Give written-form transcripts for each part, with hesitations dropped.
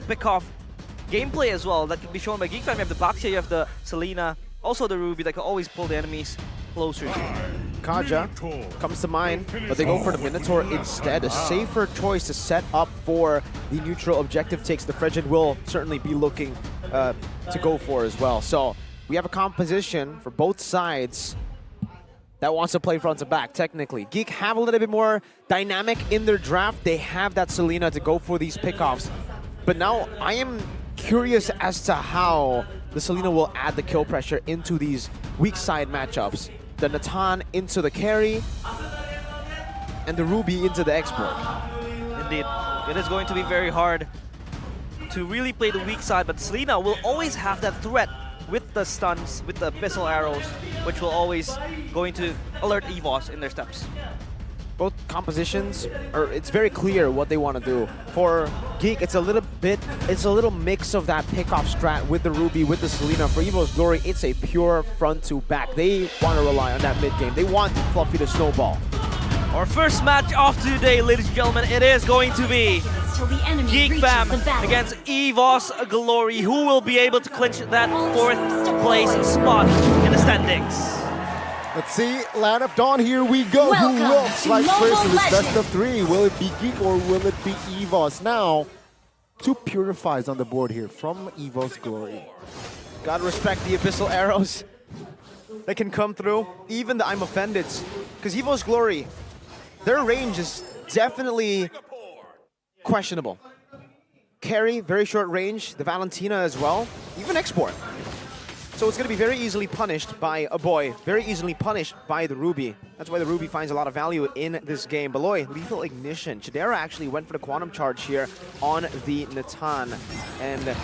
pick-off gameplay as well that can be shown by GEEK. You have the Baxia, you have the Selena, also the Ruby that can always pull the enemies closer. Kaja comes to mind, but they go for the Minotaur instead. A safer choice to set up for the neutral objective takes. The Frigid will certainly be looking to go for as well. So we have a composition for both sides that wants to play front to back, technically. GEEK have a little bit more dynamic in their draft. They have that Selena to go for these pickoffs. But now I am curious as to how the Selena will add the kill pressure into these weak side matchups. The Natan into the carry, and the Ruby into the export. Indeed, it is going to be very hard to really play the weak side, but Selena will always have that threat with the stuns, with the pistol arrows, which will always going to alert EVOS in their steps. Both compositions, it's very clear what they want to do. For GEEK, it's a little mix of that pickoff strat with the Ruby, with the Selena. For EVOS Glory, it's a pure front to back. They want to rely on that mid game. They want Fluffy to snowball. Our first match of today, ladies and gentlemen, it is going to be GEEK fam against EVOS Glory, who will be able to clinch that 4th place spot in the standings. Let's see, Land of Dawn, here we go. Who will strike first in this best of 3? Will it be GEEK or will it be EVOS? Now, 2 Purifies on the board here from EVOS Glory. Gotta respect the Abyssal Arrows that can come through. Even the I'm Offended. Because EVOS Glory, their range is definitely questionable. Carry, very short range. The Valentina as well. Even export. So it's going to be very easily punished by a boy, very easily punished by the Ruby. That's why the Ruby finds a lot of value in this game. Beloy, Lethal Ignition. Chidera actually went for the Quantum Charge here on the Natan. And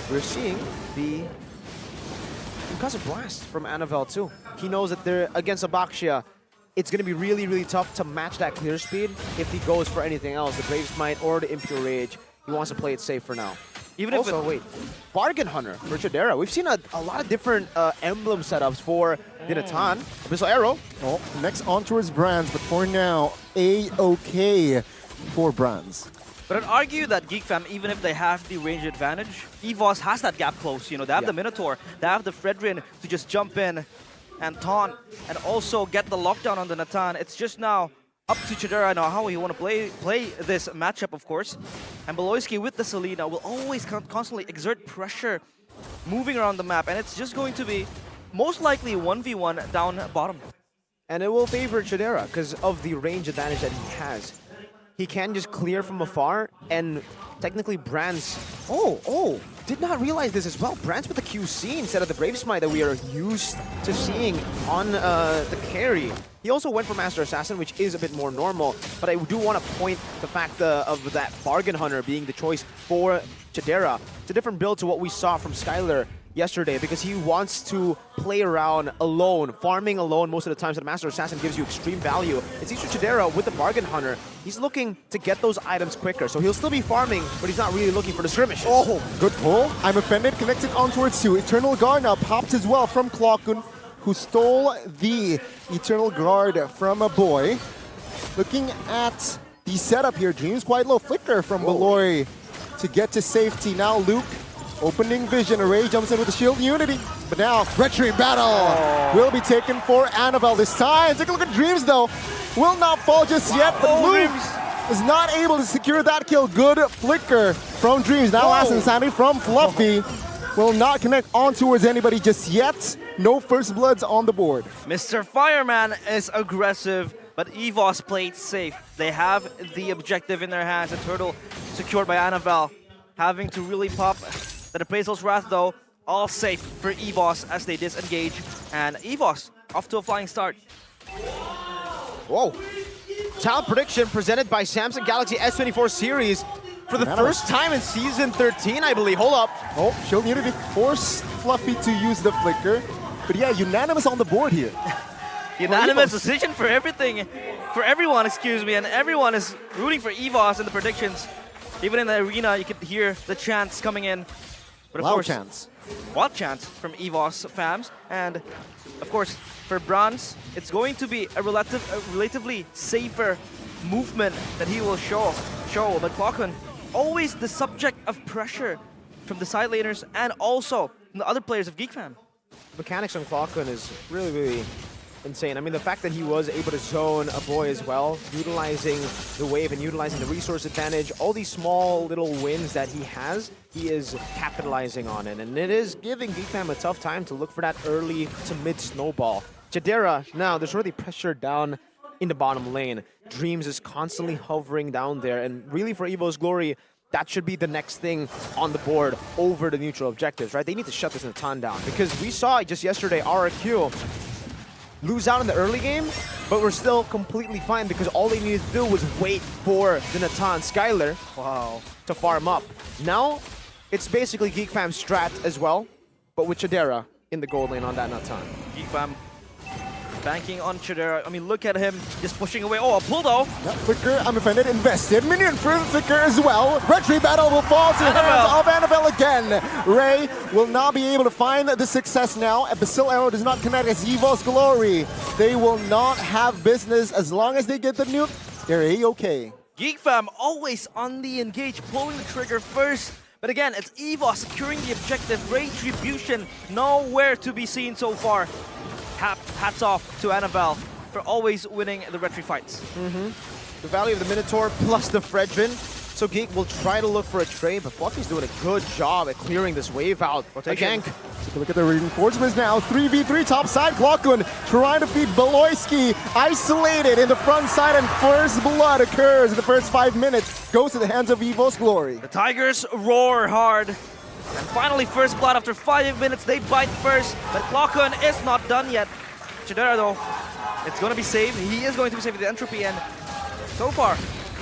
we're seeing the Concussive Blast from Anavel too. He knows that they're against a Baxia. It's going to be really, really tough to match that clear speed if he goes for anything else. The Brave Smite or the Impure Rage. He wants to play it safe for now. Even also, wait, Bargain Hunter for Chidera. We've seen a lot of different emblem setups for the Natan. Abyssal Arrow. Oh, next on towards Brands, but for now, A-OK for Brands. But I'd argue that GEEK fam, even if they have the range advantage, EVOS has that gap close. You know, they have the Minotaur, they have the Fredrin to just jump in and taunt, and also get the lockdown on the Natan. It's just now up to Chidera now how he want to play this matchup, of course. And Beloyski with the Selena will always constantly exert pressure moving around the map, and it's just going to be most likely 1v1 down bottom. And it will favor Chidera because of the range advantage that he has. He can just clear from afar, and technically Brands... Oh, did not realize this as well. Brands with the QC instead of the Brave Smite that we are used to seeing on the carry. He also went for Master Assassin, which is a bit more normal, but I do want to point the fact of that Bargain Hunter being the choice for Chidera. It's a different build to what we saw from Skylar yesterday, because he wants to play around alone, farming alone most of the time, so the Master Assassin gives you extreme value. It's Isha Chidera with the Bargain Hunter. He's looking to get those items quicker, so he'll still be farming, but he's not really looking for the skirmishes. Oh, good pull. I'm Offended, connected on towards 2. Eternal Guard now popped as well from Clockun, who stole the Eternal Guard from a boy. Looking at the setup here, Dreams quite low. Flicker from Beloy to get to safety. Now Luke, opening vision. Array jumps in with the shield unity. But now, Red Tree battle will be taken for Annabelle this time. Take a look at Dreams though. Will not fall just yet, but Luke is not able to secure that kill. Good flicker from Dreams. Now last insanity from Fluffy. Will not connect on towards anybody just yet. No first bloods on the board. Mr. Fireman is aggressive, but EVOS played safe. They have the objective in their hands. The turtle secured by Anavel. Having to really pop the Appraisal's Wrath though. All safe for EVOS as they disengage. And EVOS off to a flying start. Whoa. Talent prediction presented by Samsung Galaxy S24 series for the first time in Season 13, I believe. Hold up. Oh, Shield Unity forced Fluffy to use the flicker. But yeah, unanimous on the board here. Unanimous decision for everything, for everyone, excuse me, and everyone is rooting for EVOS in the predictions. Even in the arena, you could hear the chants coming in. But of Loud course, chants. Wild chants from EVOS fans. And of course, for Bronze, it's going to be a relatively safer movement that he will show. But Clockun always the subject of pressure from the side laners and also from the other players of GEEK Fam. Mechanics on Clockun is really, really insane. I mean, the fact that he was able to zone a boy as well, utilizing the wave and utilizing the resource advantage, all these small little wins that he has, he is capitalizing on it. And it is giving GEEK Fam a tough time to look for that early to mid snowball. Jadera, now, there's already pressure down in the bottom lane. Dreams is constantly hovering down there. And really for EVOS Glory, that should be the next thing on the board over the neutral objectives, right? They need to shut this Natan down because we saw just yesterday RRQ lose out in the early game, but we're still completely fine because all they needed to do was wait for the Natan Skylar to farm up. Now, it's basically GEEK Fam's strat as well, but with Chidera in the gold lane on that Natan. GEEK Fam banking on Chidera. I mean, look at him just pushing away. Oh, a pull though. Yep, Flicker, I'm offended, invested. Minion for Flicker as well. Retry battle will fall to the hands of Annabelle again. Ray will not be able to find the success now. Abyssal Arrow does not connect as EVOS Glory. They will not have business as long as they get the nuke. They're A-okay. GEEK Fam always on the engage, pulling the trigger first. But again, it's EVOS securing the objective. Retribution nowhere to be seen so far. Hats off to Annabelle for always winning the retry fights. The value of the Minotaur plus the Fredrin. So GEEK will try to look for a trade, but Fluffy's doing a good job at clearing this wave out. Again, take a look at the reinforcements now. 3v3 top side. Clockun trying to feed Beloyski. Isolated in the front side, and first blood occurs in the first 5 minutes. Goes to the hands of EVOS Glory. The Tigers roar hard. And finally, first blood after 5 minutes. They bite first, but Clockun is not done yet. Chidera, though, it's going to be saved. He is going to be saved with the entropy, and so far,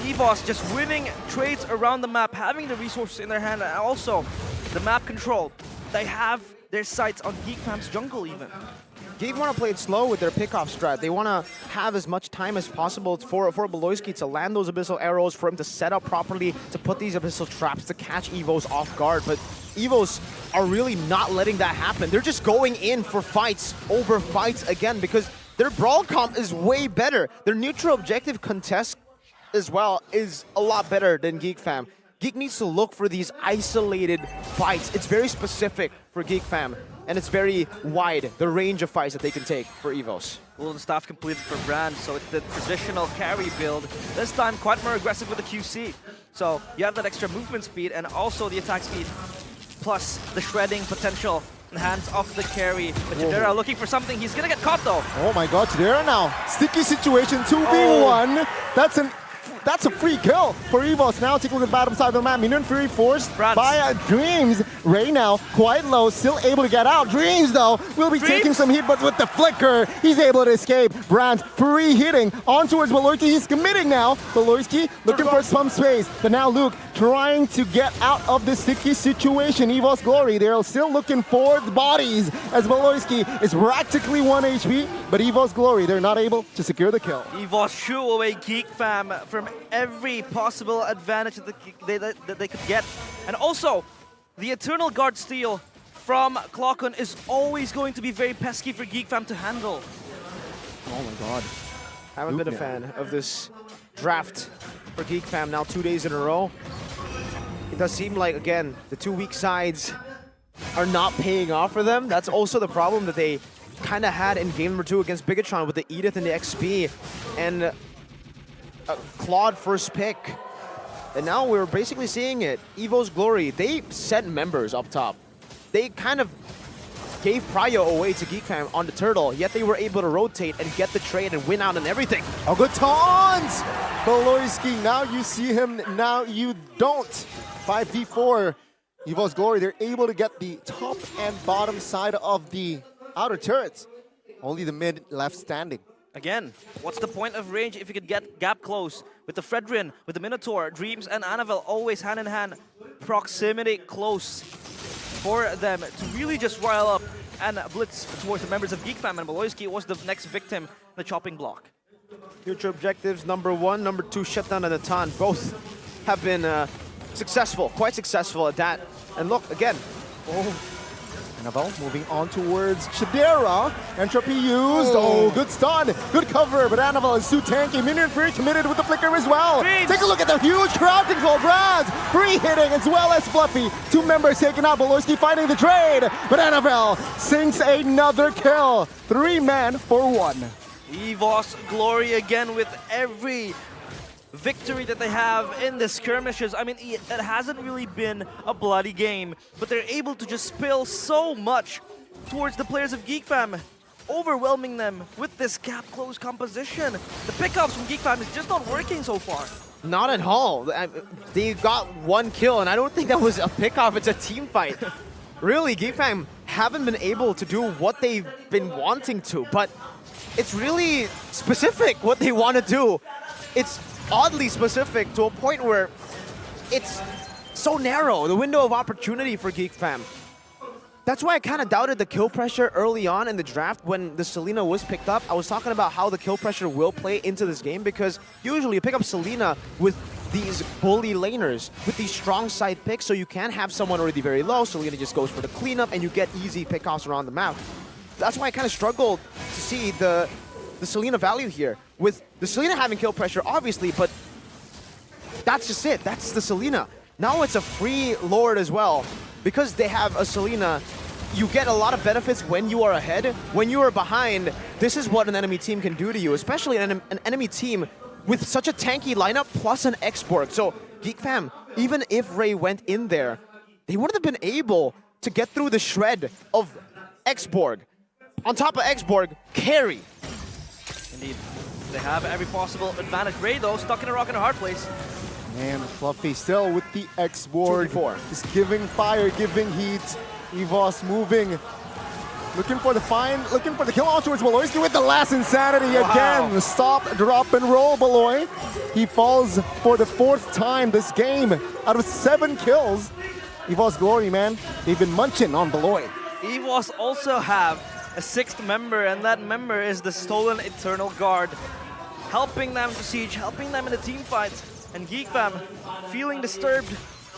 EVOS just winning trades around the map, having the resources in their hand, and also the map control. They have their sights on GEEK Fam's jungle even. GEEK want to play it slow with their pickoff strat. They want to have as much time as possible for Beloyski to land those Abyssal Arrows, for him to set up properly, to put these Abyssal Traps, to catch EVOS off guard. But EVOS are really not letting that happen. They're just going in for fights over fights again because their brawl comp is way better. Their neutral objective contest as well is a lot better than GEEK Fam. GEEK needs to look for these isolated fights. It's very specific for GEEK Fam, and it's very wide, the range of fights that they can take for EVOS. Golden Staff completed for Brand, so it's the traditional carry build. This time, quite more aggressive with the QC. So you have that extra movement speed and also the attack speed, plus the shredding potential in hands of the carry. But Chidera looking for something. He's gonna get caught though. Oh my god, Chidera now. Sticky situation, 2v1. That's a free kill for EVOS. Now take a look at the bottom side of the map. Minion Fury forced by Dreams. Ray now quite low, still able to get out. Dreams though will be taking some heat, but with the flicker, he's able to escape. Brand free hitting on towards Beloyski. He's committing now. Beloyski looking for some space, but now Luke trying to get out of this sticky situation. EVOS Glory, they're still looking for the bodies as Beloyski is practically 1 HP, but EVOS Glory, they're not able to secure the kill. EVOS shoo away GEEK Fam from every possible advantage that they could get. And also, the Eternal Guard steal from Clockun is always going to be very pesky for GEEK Fam to handle. Oh my god. Haven't been a fan of this draft for GEEK Fam now 2 days in a row. It does seem like, again, the 2 weak sides are not paying off for them. That's also the problem that they kind of had in game number 2 against Bigatron with the Edith and the XP and Claude first pick. And now we're basically seeing it. EVOS Glory, they sent members up top. They kind of gave Prio away to GEEK Fam on the turtle, yet they were able to rotate and get the trade and win out on everything. Oh, good taunts! Beloyski, now you see him, now you don't. 5v4, EVOS Glory, they're able to get the top and bottom side of the outer turrets. Only the mid left standing. Again, what's the point of range if you could get gap close? With the Fredrin, with the Minotaur, Dreams and Annabelle always hand in hand. Proximity close for them to really just rile up and blitz towards the members of GEEK Fam, and Beloyski was the next victim in the chopping block. Future objectives, number 1, number 2, shut down the Natan. Both have been successful, quite successful at that. And look, again. Annabelle moving on towards Shadera. Entropy used. Oh, good stun. Good cover, but Annabelle is too tanky. Minion free committed with the flicker as well. Dreams. Take a look at the huge crowd control. Braz free hitting as well as Fluffy. 2 members taken out. Bolorski fighting the trade, but Annabelle sinks another kill. 3 men for 1. EVOS glory again with every victory that they have in the skirmishes. I mean, it hasn't really been a bloody game, but they're able to just spill so much towards the players of GEEK Fam, overwhelming them with this gap close composition. The pickups from GEEK Fam is just not working so far. Not at all. They got 1 kill, and I don't think that was a pick-off. It's a team fight. Really, GEEK Fam haven't been able to do what they've been wanting to, but it's really specific what they want to do. It's oddly specific to a point where it's so narrow, the window of opportunity for GEEK Fam. That's why I kind of doubted the kill pressure early on in the draft when the Selena was picked up. I was talking about how the kill pressure will play into this game because usually you pick up Selena with these bully laners, with these strong side picks, so you can have someone already very low. Selena just goes for the cleanup and you get easy pickoffs around the map. That's why I kind of struggled to see the Selena value here. With the Selena having kill pressure, obviously, but that's just it. That's the Selena. Now it's a free Lord as well. Because they have a Selena, you get a lot of benefits when you are ahead. When you are behind, this is what an enemy team can do to you, especially an enemy team with such a tanky lineup plus an X-Borg. So GEEK Fam, even if Ray went in there, they wouldn't have been able to get through the shred of X-Borg. On top of X-Borg, carry. Indeed. They have every possible advantage. Ray, though, stuck in a rock and a hard place. And Fluffy still with the X-Borg. 2v4. Just giving fire, giving heat. EVOS moving. Looking for the kill on towards Baloyski with the last insanity again. Stop, drop, and roll, Baloy. He falls for the 4th time this game. Out of 7 kills. EVOS glory, man. They've been munching on Baloy. EVOS also have a 6th member, and that member is the stolen Eternal Guard, helping them to siege, helping them in the team fights. And GEEK Fam feeling disturbed,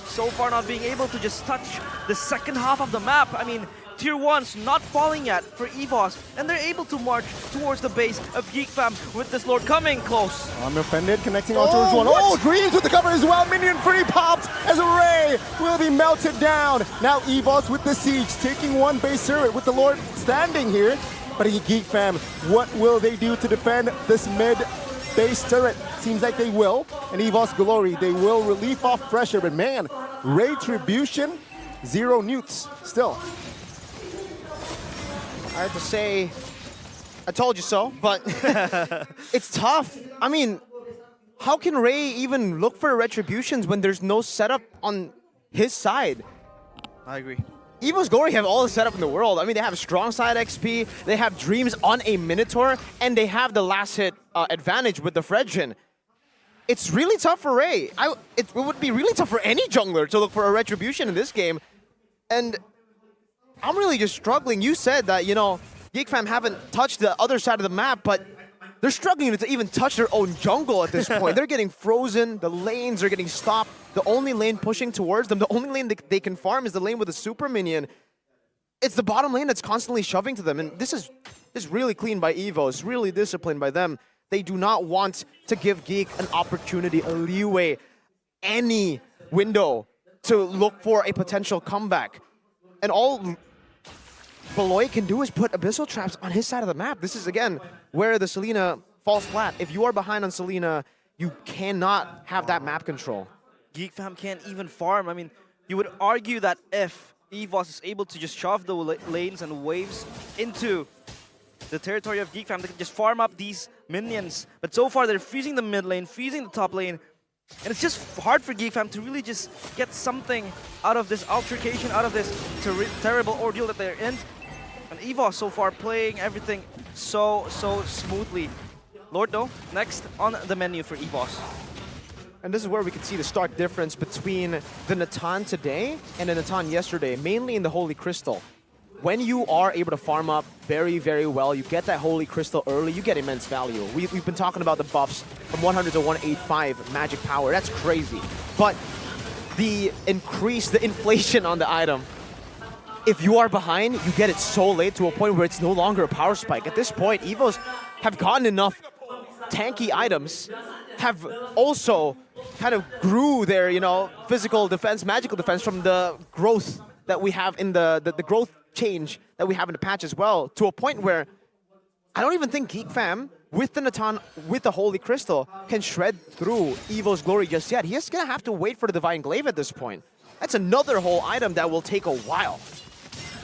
so far not being able to just touch the second half of the map. I mean, Tier 1's not falling yet for EVOS, and they're able to march towards the base of GEEK Fam with this Lord coming close. I'm offended, connecting on towards one. Oh, Dreams with the cover as well. Minion free pops as Ray will be melted down. Now EVOS with the siege, taking 1 base turret with the Lord standing here. But GEEK Fam, what will they do to defend this mid base turret? Seems like they will. And EVOS glory, they will relieve off pressure. But man, Retribution, 0 newts still. I have to say, I told you so, but it's tough. I mean, how can Ray even look for retributions when there's no setup on his side? I agree. EVOS Glory have all the setup in the world. I mean, they have strong side XP, they have Dreams on a Minotaur, and they have the last hit advantage with the Fredrin. It's really tough for Ray. It would be really tough for any jungler to look for a retribution in this game. And I'm really just struggling. You said that, you know, GEEK Fam haven't touched the other side of the map, but they're struggling to even touch their own jungle at this point. They're getting frozen, the lanes are getting stopped. The only lane pushing towards them, the only lane they can farm is the lane with a super minion. It's the bottom lane that's constantly shoving to them, and this is really clean by EVOS, really disciplined by them. They do not want to give GEEK an opportunity, a leeway, any window to look for a potential comeback. And all Baloy can do is put Abyssal Traps on his side of the map. This is, again, where the Selena falls flat. If you are behind on Selena, you cannot have that map control. GEEK Fam can't even farm. I mean, you would argue that if EVOS is able to just shove the lanes and waves into the territory of GEEK Fam, they can just farm up these minions. But so far, they're freezing the mid lane, freezing the top lane. And it's just hard for GEEK Fam to really just get something out of this altercation, out of this terrible ordeal that they're in. And EVOS so far playing everything so smoothly. Lord, though, next on the menu for EVOS. And this is where we can see the stark difference between the Natan today and the Natan yesterday, mainly in the Holy Crystal. When you are able to farm up very, very well, you get that Holy Crystal early, you get immense value. We've been talking about the buffs from 100 to 185 magic power. That's crazy. But the increase, the inflation on the item if you are behind, you get it so late to a point where it's no longer a power spike. At this point, EVOS have gotten enough tanky items, have also kind of grew their, you know, physical defense, magical defense from the growth that we have in the growth change that we have in the patch as well, to a point where I don't even think Geek Fam, with the Natan, with the Holy Crystal, can shred through EVO's Glory just yet. He's gonna have to wait for the Divine Glaive at this point. That's another whole item that will take a while.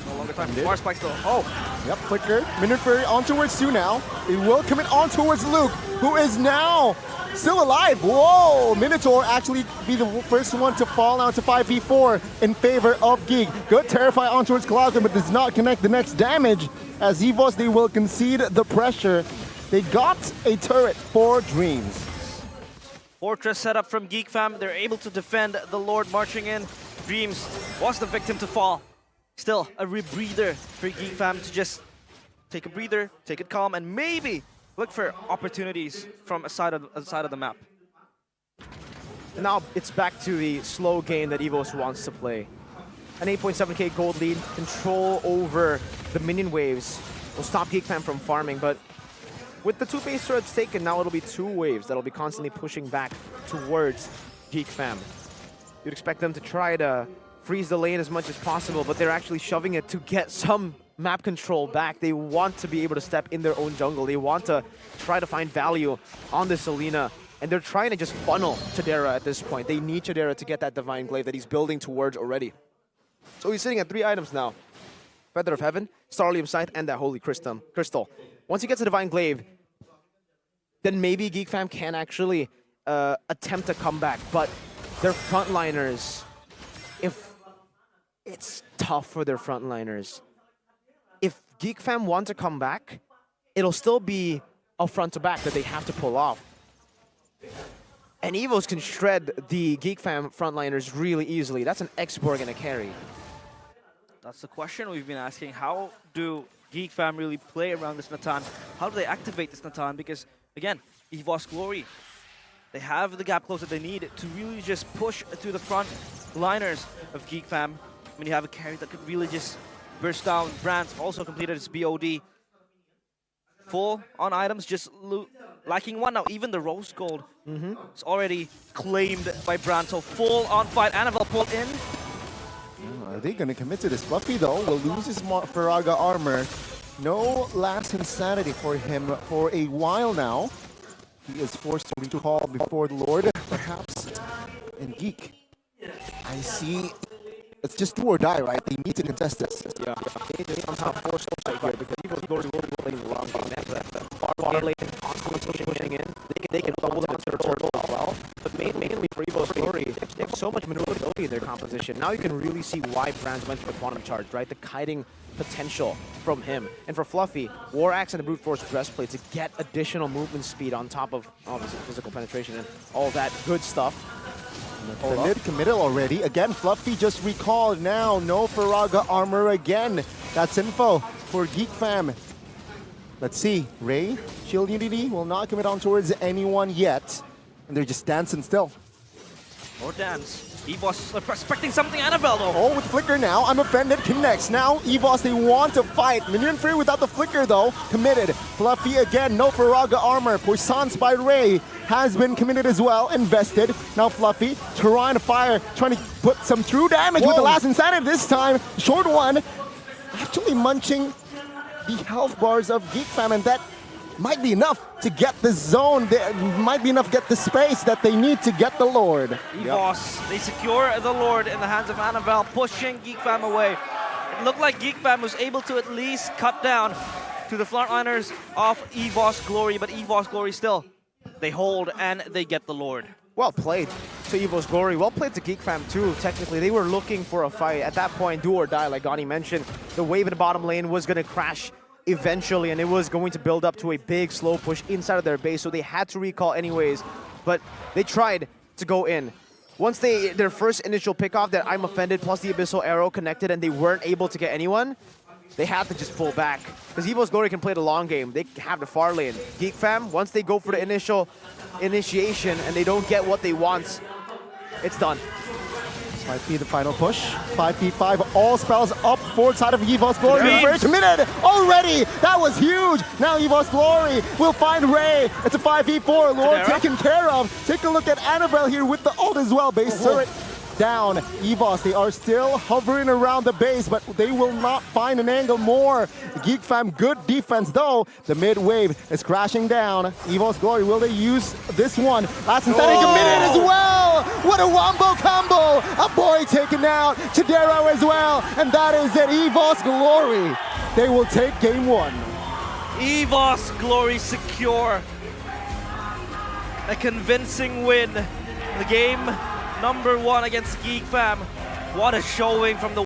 No longer time for Power Spikes though. Oh, Yep, flicker. Minute Fury on towards Sue now. It will commit on towards Luke, who is now still alive. Whoa! Minotaur actually be the first one to fall now to 5v4 in favor of Geek. Good Terrify on towards Cloudman, but does not connect the next damage. As EVOS, they will concede the pressure. They got a turret for Dreams. Fortress setup from Geek Fam. They're able to defend the Lord marching in. Dreams was the victim to fall. Still a rebreather for Geek Fam to just take a breather, take it calm, and maybe look for opportunities from a side of the map. Now it's back to the slow game that EVOS wants to play. An 8.7k gold lead, control over the minion waves will stop Geek Fam from farming, but with the 2 base turrets taken, now it'll be 2 waves that'll be constantly pushing back towards Geek Fam. You'd expect them to try to freeze the lane as much as possible, but they're actually shoving it to get some map control back. They want to be able to step in their own jungle. They want to try to find value on this Selena, and they're trying to just funnel Chadera at this point. They need Chadera to get that Divine Glaive that he's building towards already. So he's sitting at 3 items now. Feather of Heaven, Starlium Sight, and that Holy Crystal. Once he gets a Divine Glaive, then maybe Geek Fam can actually attempt a comeback, but their frontliners, it's tough for their frontliners. If Geek Fam want to come back, it'll still be a front to back that they have to pull off. And EVOS can shred the Geek Fam frontliners really easily. That's an X-Borg and a carry. That's the question we've been asking. How do Geek Fam really play around this Natan? How do they activate this Natan? Because, again, EVOS Glory, they have the gap close that they need to really just push through the front liners of Geek Fam. I mean, you have a carry that could really just burst down. Brands also completed his BOD. Full on items, just lacking 1 now. Even the Rose Gold is already claimed by Brand. So full on fight. Annabelle pulled in. Are they going to commit to this? Fluffy, though, will lose his Faraga armor. No last insanity for him for a while now. He is forced to recall before the Lord, perhaps. And Geek, I see. It's just do or die, right? They need to contest this. Yeah, they need to somehow force the fight here because EVOS Glory will play the long game. They have the far lane constantly pushing in. They can double down to the turtle as well. But mainly for EVOS Glory, they have so much maneuverability in their composition. Now you can really see why Brands went for the Quantum Charge, right? The kiting potential from him. And for Fluffy, War Axe and the Brute Force Breastplate to get additional movement speed on top of obviously physical penetration and all that good stuff. The mid committed already. Again, Fluffy just recalled now. No Faraga armor again. That's info for Geek Fam. Let's see. Ray, Shield Unity will not commit on towards anyone yet. And they're just dancing still. Or dance. EVOS expecting something, Annabelle though. Oh, with Flicker now. I'm offended. Connects. Now, EVOS, they want to fight. Minion Free without the Flicker though. Committed. Fluffy again. No Faraga armor. Poissons by Ray has been committed as well. Invested. Now Fluffy trying to fire. Trying to put some true damage with the last insanity this time. Short one. Actually munching the health bars of Geek Fam, and that might be enough to get the zone. Might be enough to get the space that they need to get the Lord. EVOS, they secure the Lord in the hands of Annabelle, pushing Geek Fam away. It looked like Geek Fam was able to at least cut down to the frontliners of EVOS Glory, but EVOS Glory still, they hold and they get the Lord. Well played to EVOS Glory. Well played to Geek Fam too, technically. They were looking for a fight. At that point, do or die, like Gani mentioned. The wave in the bottom lane was going to crash eventually, and it was going to build up to a big slow push inside of their base, so they had to recall anyways, but they tried to go in. Once their first initial pickoff, that I'm offended plus the Abyssal Arrow connected and they weren't able to get anyone, they had to just pull back. Because EVOS Glory can play the long game. They have the far lane. Geek Fam, once they go for the initiation and they don't get what they want, it's done. Might be the final push. 5v5, all spells up forward side of EVOS Glory. Dreams. First minute already. That was huge. Now EVOS Glory will find Ray. It's a 5v4. Lord Cadera. taken care of. Take a look at Annabelle here with the ult as well. Base turret down. EVOS, they are still hovering around the base, but they will not find an angle more. Geek fam, good defense though. The mid wave is crashing down. EVOS Glory, will they use this one? Last and setting committed as well. What a wombo combo. A boy taken out. Chidero as well. And that is it. EVOS Glory. They will take game one. EVOS Glory secure a convincing win. The game number 1 against Geek Fam. What a showing from the